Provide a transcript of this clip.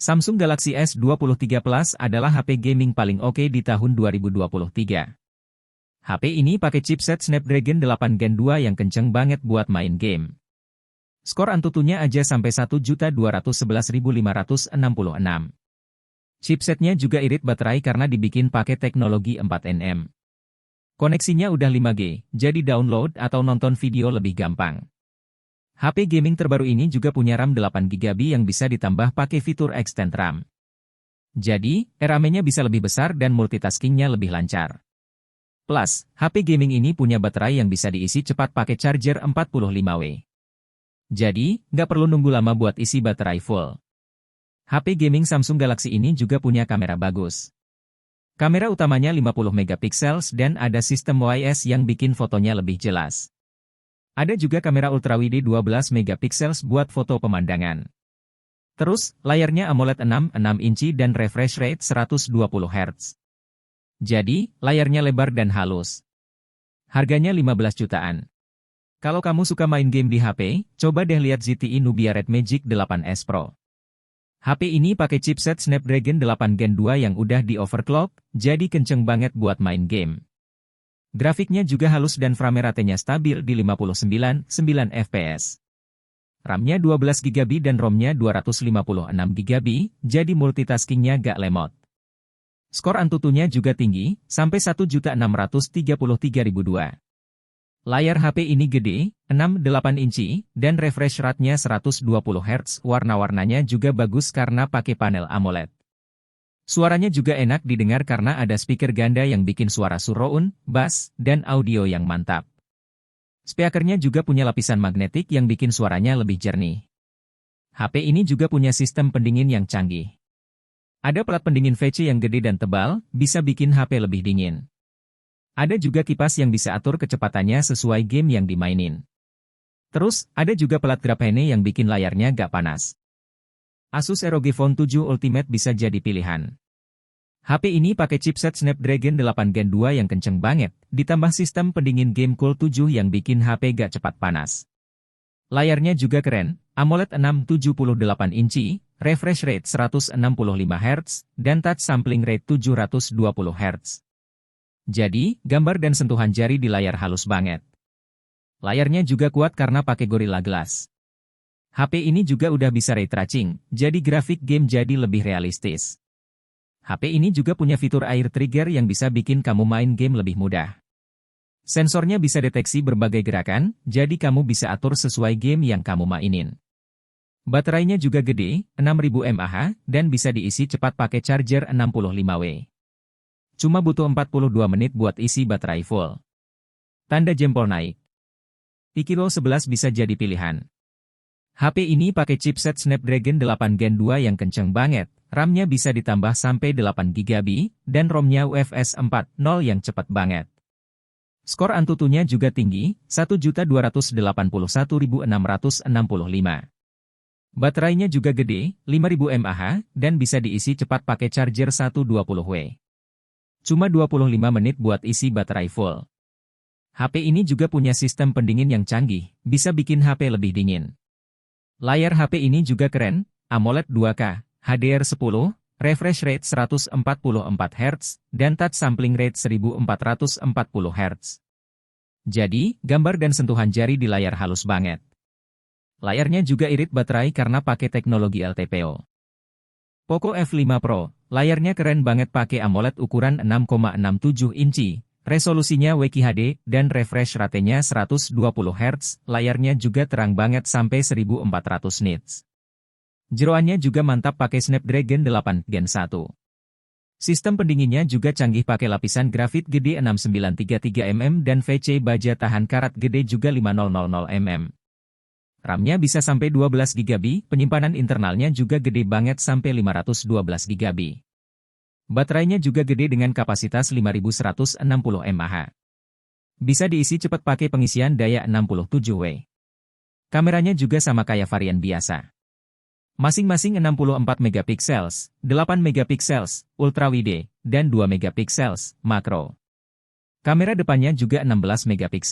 Samsung Galaxy S23 Plus adalah HP gaming paling oke di tahun 2023. HP ini pakai chipset Snapdragon 8 Gen 2 yang kenceng banget buat main game. Skor Antutunya aja sampai 1.211.566. Chipsetnya juga irit baterai karena dibikin pakai teknologi 4nm. Koneksinya udah 5G, jadi download atau nonton video lebih gampang. HP gaming terbaru ini juga punya RAM 8GB yang bisa ditambah pakai fitur Extend RAM. Jadi, RAM-nya bisa lebih besar dan multitaskingnya lebih lancar. Plus, HP gaming ini punya baterai yang bisa diisi cepat pakai charger 45W. Jadi, nggak perlu nunggu lama buat isi baterai full. HP gaming Samsung Galaxy ini juga punya kamera bagus. Kamera utamanya 50MP dan ada sistem OIS yang bikin fotonya lebih jelas. Ada juga kamera ultrawide 12MP buat foto pemandangan. Terus, layarnya AMOLED 6 inci dan refresh rate 120Hz. Jadi, layarnya lebar dan halus. Harganya 15 jutaan. Kalau kamu suka main game di HP, coba deh lihat ZTE Nubia Red Magic 8S Pro. HP ini pakai chipset Snapdragon 8 Gen 2 yang udah di-overclock, jadi kenceng banget buat main game. Grafiknya juga halus dan frame rate-nya stabil di 59,9 fps. RAM-nya 12GB dan ROM-nya 256GB, jadi multitaskingnya gak lemot. Skor Antutunya juga tinggi, sampai 1.633.002. Layar HP ini gede, 6,8 inci, dan refresh rate-nya 120Hz. Warna-warnanya juga bagus karena pakai panel AMOLED. Suaranya juga enak didengar karena ada speaker ganda yang bikin suara surround, bass, dan audio yang mantap. Speakernya juga punya lapisan magnetik yang bikin suaranya lebih jernih. HP ini juga punya sistem pendingin yang canggih. Ada pelat pendingin VC yang gede dan tebal, bisa bikin HP lebih dingin. Ada juga kipas yang bisa atur kecepatannya sesuai game yang dimainin. Terus, ada juga pelat grabhand yang bikin layarnya gak panas. Asus ROG Phone 7 Ultimate bisa jadi pilihan. HP ini pakai chipset Snapdragon 8 Gen 2 yang kenceng banget, ditambah sistem pendingin game Cool 7 yang bikin HP gak cepat panas. Layarnya juga keren, AMOLED 6,78 inci, refresh rate 165Hz, dan touch sampling rate 720Hz. Jadi, gambar dan sentuhan jari di layar halus banget. Layarnya juga kuat karena pakai Gorilla Glass. HP ini juga udah bisa ray tracing, jadi grafik game jadi lebih realistis. HP ini juga punya fitur air trigger yang bisa bikin kamu main game lebih mudah. Sensornya bisa deteksi berbagai gerakan, jadi kamu bisa atur sesuai game yang kamu mainin. Baterainya juga gede, 6000 mAh, dan bisa diisi cepat pakai charger 65W. Cuma butuh 42 menit buat isi baterai full. Tanda jempol naik. Pikiro 11 bisa jadi pilihan. HP ini pakai chipset Snapdragon 8 Gen 2 yang kenceng banget, RAM-nya bisa ditambah sampai 8GB, dan ROM-nya UFS 4.0 yang cepat banget. Skor Antutunya juga tinggi, 1.281.665. Baterainya juga gede, 5000 mAh, dan bisa diisi cepat pakai charger 120W. Cuma 25 menit buat isi baterai full. HP ini juga punya sistem pendingin yang canggih, bisa bikin HP lebih dingin. Layar HP ini juga keren, AMOLED 2K, HDR10, refresh rate 144Hz, dan touch sampling rate 1440Hz. Jadi, gambar dan sentuhan jari di layar halus banget. Layarnya juga irit baterai karena pakai teknologi LTPO. Poco F5 Pro, layarnya keren banget pakai AMOLED ukuran 6,67 inci. Resolusinya WQHD, dan refresh rate-nya 120Hz, layarnya juga terang banget sampai 1400 nits. Jeroannya juga mantap pakai Snapdragon 8 Gen 1. Sistem pendinginnya juga canggih pakai lapisan grafit gede 6933mm dan VC baja tahan karat gede juga 5000mm. RAM-nya bisa sampai 12GB, penyimpanan internalnya juga gede banget sampai 512GB. Baterainya juga gede dengan kapasitas 5160 mAh. Bisa diisi cepat pakai pengisian daya 67W. Kameranya juga sama kayak varian biasa. Masing-masing 64MP, 8MP, ultrawide, dan 2MP, makro. Kamera depannya juga 16MP.